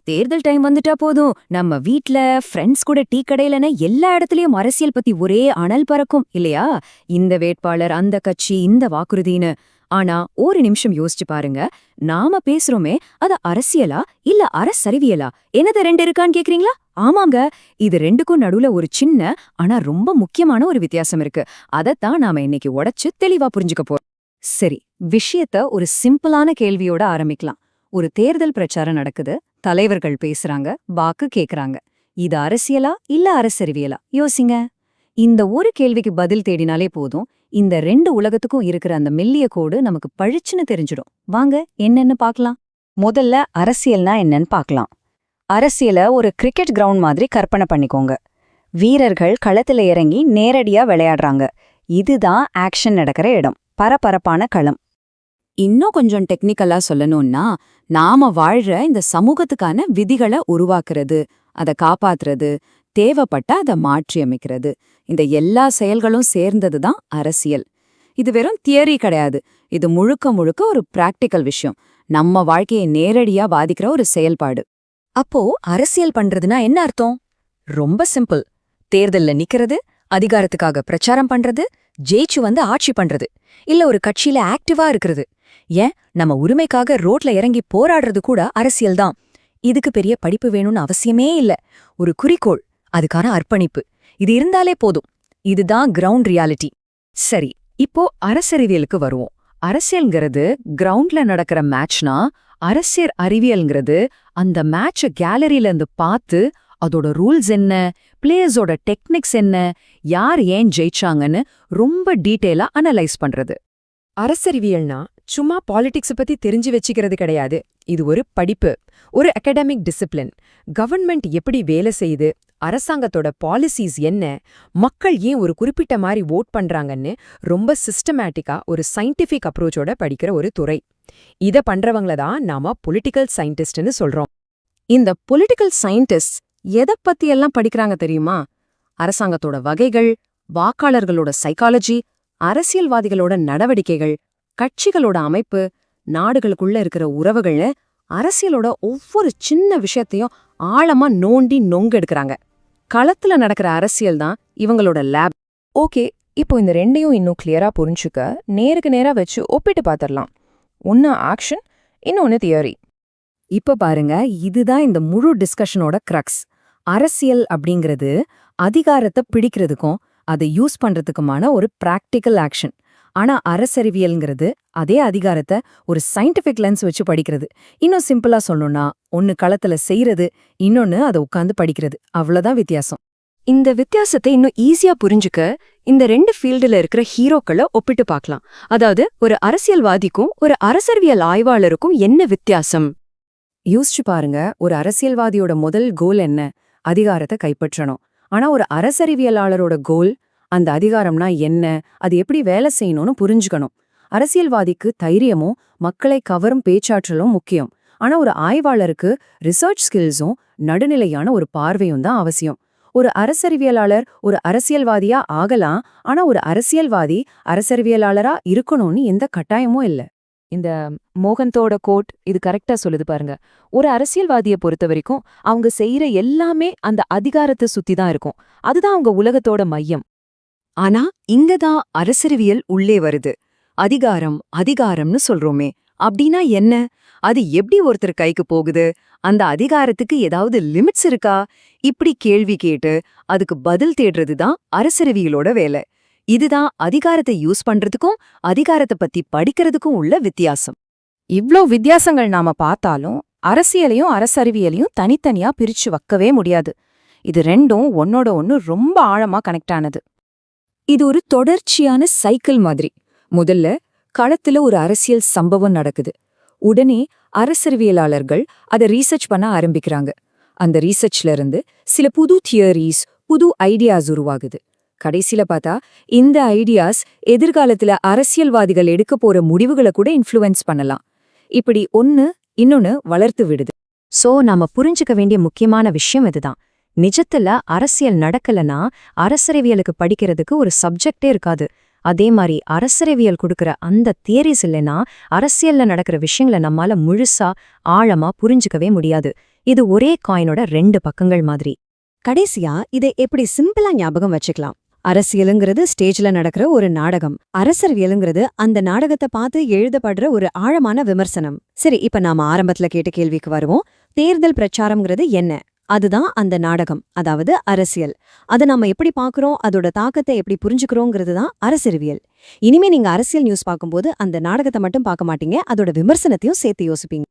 தேர்தல் டைம் வந்துட்டா போதும் நம்ம வீட்ல ஃப்ரெண்ட்ஸ் கூட டீ கடையிலன்னு எல்லா இடத்துலயும் அரசியல் பத்தி ஒரே அனல் பறக்கும் இல்லையா? இந்த வேட்பாளர், அந்த கட்சி, இந்த வாக்குறுதின்னு. ஆனா ஒரு நிமிஷம் யோசிச்சு பாருங்க, நாம பேசுறோமே அது அரசியலா இல்ல அரசறிவியலா? என்னது ரெண்டு இருக்கான்னு கேக்குறீங்களா? ஆமாங்க, இது ரெண்டுக்கும் நடுவுல ஒரு சின்ன ஆனா ரொம்ப முக்கியமான ஒரு வித்தியாசம் இருக்கு. அதத்தான் நாம இன்னைக்கு உடைச்சு தெளிவா புரிஞ்சுக்க போறோம். சரி, விஷயத்த ஒரு சிம்பிளான கேள்வியோட ஆரம்பிக்கலாம். ஒரு தேர்தல் பிரச்சாரம் நடக்குது, தலைவர்கள் பேசுறாங்க, வாக்கு கேக்குறாங்க. இது அரசியலா இல்ல அரசறிவியலா? யோசிங்க. இந்த ஒரு கேள்விக்கு பதில் தேடினாலே போதும், இந்த ரெண்டு உலகத்துக்கும் இருக்கிற அந்த மெல்லிய கோடு நமக்கு பழிச்சுன்னு தெரிஞ்சிடும். வாங்க என்னன்னு பார்க்கலாம். முதல்ல அரசியல்னா என்னன்னு பார்க்கலாம். அரசியல ஒரு கிரிக்கெட் கிரவுண்ட் மாதிரி கற்பனை பண்ணிக்கோங்க. வீரர்கள் களத்துல இறங்கி நேரடியா விளையாடுறாங்க. இதுதான் ஆக்ஷன் நடக்கிற இடம், பரபரப்பான களம். இன்னும் கொஞ்சம் டெக்னிக்கலா சொல்லணும்னா, நாம வாழ்ற இந்த சமூகத்துக்கான விதிகளை உருவாக்குறது, அதை காப்பாத்துறது, தேவைப்பட்ட அதை மாற்றியமைக்கிறது, இந்த எல்லா செயல்களும் சேர்ந்தது தான் அரசியல். இது வெறும் தியரி கிடையாது, இது முழுக்க முழுக்க ஒரு பிராக்டிக்கல் விஷயம், நம்ம வாழ்க்கையை நேரடியா பாதிக்கிற ஒரு செயல்பாடு. அப்போ அரசியல் பண்றதுனா என்ன அர்த்தம்? ரொம்ப சிம்பிள். தேர்தல்ல நிக்கிறது, அதிகாரத்துக்காக பிரச்சாரம் பண்றது, ஜெயிச்சு வந்து ஆட்சி பண்றது, இல்ல ஒரு கட்சியில ஆக்டிவா இருக்கிறது. ஏன் நம்ம உரிமைக்காக ரோட்ல இறங்கி போராடுறது கூட அரசியல்தான். இதுக்கு பெரிய படிப்பு வேணும்னு அவசியமே இல்ல. ஒரு குறிக்கோள், அதுக்கான அர்ப்பணிப்பு, இது இருந்தாலே போதும். இதுதான் கிரவுண்ட் ரியாலிட்டி. சரி, இப்போ அரசறிவியலுக்கு வருவோம். அரசியல்ங்கிறது கிரவுண்ட்ல நடக்கிற மேட்ச்னா, அரசியல் அறிவியல்ங்கிறது அந்த மேட்ச கேலரியில இருந்து பார்த்து அதோட ரூல்ஸ் என்ன, பிளேயர்ஸோட டெக்னிக்ஸ் என்ன, யார் ஏன் ஜெயிச்சாங்கன்னு ரொம்ப டீட்டெயிலா அனலைஸ் பண்றது. அரசறிவியல்னா சும்மா பாலிடிக்ஸ பத்தி தெரிஞ்சு வச்சுக்கிறது கிடையாது. இது ஒரு படிப்பு, ஒரு அகாடமிக் டிசிப்ளின். கவர்மெண்ட் எப்படி வேலை செய்யுது, அரசாங்கத்தோட பாலிசிஸ் என்ன, மக்கள் ஏன் ஒரு குறிப்பிட்ட மாதிரி வோட் பண்றாங்கன்னு ரொம்ப சிஸ்டமேட்டிக்கா ஒரு சயின்டிஃபிக் அப்ரோச்சோட படிக்கிற ஒரு துறை. இத பண்றவங்கள தான் நாம பொலிட்டிக்கல் சயின்டிஸ்ட்னு சொல்றோம். இந்த பொலிட்டிக்கல் சயின்டிஸ்ட் எதை பத்தியெல்லாம் படிக்கிறாங்க தெரியுமா? அரசாங்கத்தோட வகைகள், வாக்காளர்களோட சைக்காலஜி, அரசியல்வாதிகளோட நடவடிக்கைகள், கட்சிகளோட அமைப்பு, நாடுகளுக்குள்ள இருக்கிற உறவுகள்னு அரசியலோட ஒவ்வொரு சின்ன விஷயத்தையும் ஆழமா நோண்டி நொங்கெடுக்கிறாங்க. களத்துல நடக்கிற அரசியல் தான் இவங்களோட லேப். ஓகே, இப்போ இந்த ரெண்டையும் இன்னும் கிளியரா புரிஞ்சுக்க நேருக்கு நேரா வச்சு ஒப்பிட்டு பார்த்துடலாம். ஒன்னு ஆக்ஷன், இன்னொன்னு தியரி. இப்ப பாருங்க, இதுதான் இந்த முழு டிஸ்கஷனோட கிரக்ஸ். அரசியல் அப்படிங்கிறது அதிகாரத்தை பிடிக்கிறதுக்கும் அதை யூஸ் பண்றதுக்குமான ஒரு பிராக்டிக்கல் ஆக்ஷன். ஆனா அரசறிவியல்ங்கிறது அதே அதிகாரத்தை ஒரு சயின்டிபிக் லென்ஸ் வச்சு படிக்கிறது. இன்னும் சிம்பிளா சொல்லணும்னா, ஒன்னு களத்துல செய்யறது, இன்னொன்னு அதை உட்காந்து படிக்கிறது. அவ்வளவுதான் வித்தியாசம். இந்த வித்தியாசத்தை இன்னும் ஈஸியா புரிஞ்சுக்க இந்த ரெண்டு ஃபீல்டுல இருக்கிற ஹீரோக்களை ஒப்பிட்டு பார்க்கலாம். அதாவது ஒரு அரசியல்வாதிக்கும் ஒரு அரசறிவியல் ஆய்வாளருக்கும் என்ன வித்தியாசம் யோசிச்சு பாருங்க. ஒரு அரசியல்வாதியோட முதல் கோல் என்ன? அதிகாரத்தை கைப்பற்றணும். ஆனா ஒரு அரசறிவியலாளரோட கோல், அந்த அதிகாரம்னா என்ன, அது எப்படி வேலை செய்யணும்னு புரிஞ்சுக்கணும். அரசியல்வாதிக்கு தைரியமும் மக்களை கவரும் பேச்சாற்றலும் முக்கியம். ஆனா ஒரு ஆய்வாளருக்கு ரிசர்ச் ஸ்கில்ஸும் நடுநிலையான ஒரு பார்வையும் தான் அவசியம். ஒரு அரசறிவியலாளர் ஒரு அரசியல்வாதியா ஆகலாம், ஆனா ஒரு அரசியல்வாதி அரசறிவியலாளரா இருக்கணும்னு எந்த கட்டாயமும் இல்ல. இந்த மோகன்தோட கோட் இது கரெக்டா சொல்லுது பாருங்க. ஒரு அரசியல்வாதியை பொறுத்த வரைக்கும் அவங்க செய்யற எல்லாமே அந்த அதிகாரத்தை சுத்தி தான் இருக்கும். அதுதான் அவங்க உலகத்தோட மையம். ஆனா இங்கதான் அரசறிவியல் உள்ளே வருது. அதிகாரம் அதிகாரம்னு சொல்றோமே, அப்படின்னா என்ன? அது எப்படி ஒருத்தர் கைக்கு போகுது? அந்த அதிகாரத்துக்கு ஏதாவது லிமிட்ஸ் இருக்கா? இப்படி கேள்வி கேட்டு அதுக்கு பதில் தேடுறது தான் அரசறிவியலோட வேலை. இதுதான் அதிகாரத்தை யூஸ் பண்றதுக்கும் அதிகாரத்தை பத்தி படிக்கிறதுக்கும் உள்ள வித்தியாசம். இவ்ளோ வித்தியாசங்கள் நாம பார்த்தாலும் அரசியலையும் அரசறிவியலையும் தனித்தனியா பிரிச்சு வைக்கவே முடியாது. இது ரெண்டும் ஒன்னோட ஒன்னு ரொம்ப ஆழமா கனெக்ட் ஆனது. இது ஒரு தொடர்ச்சியான சைக்கிள் மாதிரி. முதல்ல களத்துல ஒரு அரசியல் சம்பவம் நடக்குது. உடனே அரசறிவியலாளர்கள் அதை ரீசர்ச் பண்ண ஆரம்பிக்கிறாங்க. அந்த ரீசர்ச்ல இருந்து சில புது தியரிஸ், புது ஐடியாஸ் உருவாகுது. கடைசியில பார்த்தா இந்த ஐடியாஸ் எதிர்காலத்துல அரசியல்வாதிகள் எடுக்க போற முடிவுகளை கூட இன்ஃப்ளூயன்ஸ் பண்ணலாம். இப்படி ஒன்னு இன்னொன்னு வளர்த்து விடுது. சோ நாம புரிஞ்சுக்க வேண்டிய முக்கியமான விஷயம் இதுதான். நிஜத்துல அரசியல் நடக்கலனா அரசறிவியலுக்கு படிக்கிறதுக்கு ஒரு சப்ஜெக்டே இருக்காது. அதே மாதிரி அரசறிவியல் கொடுக்கற அந்த தியரிஸ் இல்லைன்னா அரசியல்ல நடக்கிற விஷயங்களை நம்மால முழுசா ஆழமா புரிஞ்சுக்கவே முடியாது. இது ஒரே காயினோட 2 பக்கங்கள் மாதிரி. கடைசியா இதை எப்படி சிம்பிளா ஞாபகம் வச்சுக்கலாம். அரசியலுங்கிறது ஸ்டேஜ்ல நடக்கிற ஒரு நாடகம். அரசியலுங்கிறது அந்த நாடகத்தை பார்த்து எழுதப்படுற ஒரு ஆழமான விமர்சனம். சரி, இப்ப நாம ஆரம்பத்துல கேட்ட கேள்விக்கு வருவோம். தேர்தல் பிரச்சாரம்ங்கிறது என்ன? அதுதான் அந்த நாடகம், அதாவது அரசியல். அதை நாம எப்படி பார்க்கறோம், அதோட தாக்கத்தை எப்படி புரிஞ்சுக்கிறோங்கிறது தான் அரசியல். இனிமே நீங்க அரசியல் நியூஸ் பார்க்கும்போது அந்த நாடகத்தை மட்டும் பார்க்க மாட்டீங்க, அதோட விமர்சனத்தையும் சேர்த்து யோசிப்பீங்க.